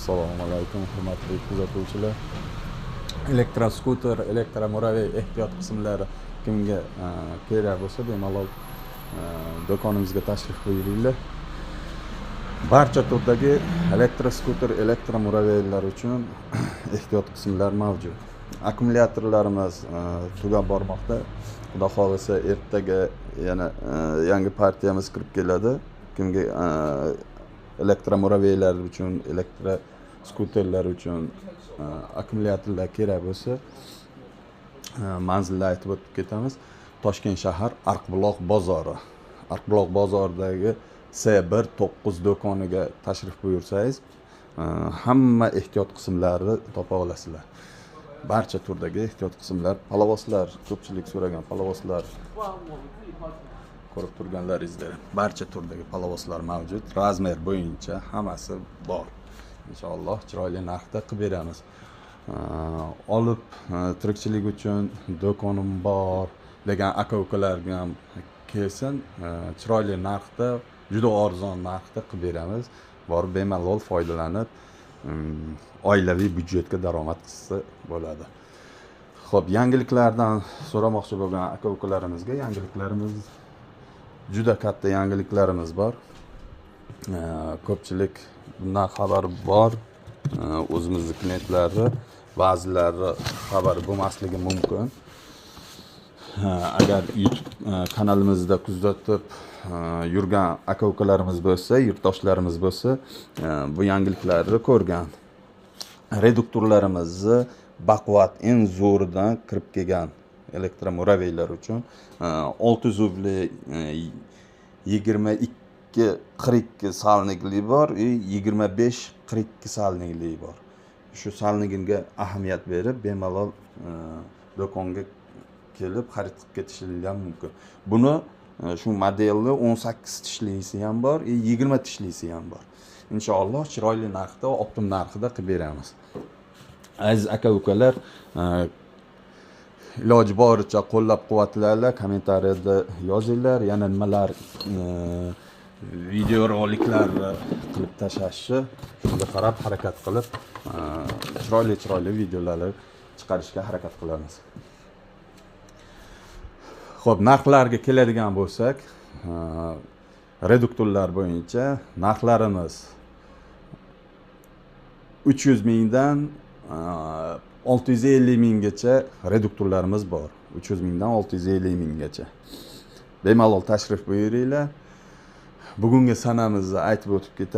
Assalomu alaykum, hurmatli kuzatuvchilar. Elektroskuter, elektromuraviy ehtiyot qismlari kimga kerak bo'lsa, bemalol do'konimizga tashrif buyuringlar. Barcha turdagi elektroskuter, elektromuraviylar uchun ehtiyot qismlar mavjud. Akkumulyatorlarimiz tugab bormoqda. Xudo xolisa ertaga yana yangi partiyamiz kirib keladi. Kimga elektromuraviylar uchun, elektroskuterlar uchun akkumulyatorlar kerak bo'lsa, manzilni aytib o'tib ketamiz. Toshkent shahar Arqbuloq bozori. Arqbuloq bozoridagi C1 9 do'koniga tashrif buyursangiz, hamma ehtiyot qismlarini topa olasizlar. Barcha turdagi ehtiyot qismlar, palovozlar, ko'pchilik so'ragan palovozlar, ko'rib turganlaringizda barcha turdagi palovozlar mavjud. Razmer bo'yicha hammasi bor. Inshaalloh chiroyli narxda qilib beramiz. Olib tirikchilik uchun do'konim bor degan aka-ukalarga ham kelsin, chiroyli narxda, juda arzon narxda qilib beramiz. Borib bemalol foydalanib, oilaviy byudjetga daromad qilsa bo'ladi. Xo'p, yangiliklardan so'ramoqchi bo'lgan aka-ukalarimizga yangiliklarimiz juda katta yangiliklarimiz bor. Ko'pchilik bundan xabari bor. O'zimizning klientlari ba'zilari xabari bo'lmasligi mumkin. Agar YouTube kanalimizda kuzatib yurgan aka-ukalarimiz bo'lsa, yurtdoshlarimiz bo'lsa, bu yangiliklarni ko'rgan. Reduktorlarimizni baquvvat eng zo'ridan kirib kelgan elektromuraviylar uchun 6 zuvli 22-42 salnikli bor, 25-42 salnikli bor. Shu salnigiga ahamiyat berib, bemalol do'konga kelib xarid qilib ketishingiz ham mumkin. Buni shu modelni 18 tishlisi ham bor, 20 tishlisi ham bor. Inshaalloh chiroyli narxda, optim narxida qilib beramiz. Aziz aka-ukalar, iloji boricha qo'llab-quvvatlanglar, kommentariyada yozinglar, yana nimalar video roliklar qilib tashlashni, shunga qarab harakat qilib, chiroyli videolarni chiqarishga harakat qilamiz. Xo'p, narxlarga keladigan bo'lsak, reduktorlar bo'yicha narxlarimiz 300 mingdan 650 minggacha reduktorlarimiz bor. 300 mingdan 650 minggacha. Bemalol tashrif buyuringlar. Bugungi sanamizni aytib o'tib ketamiz.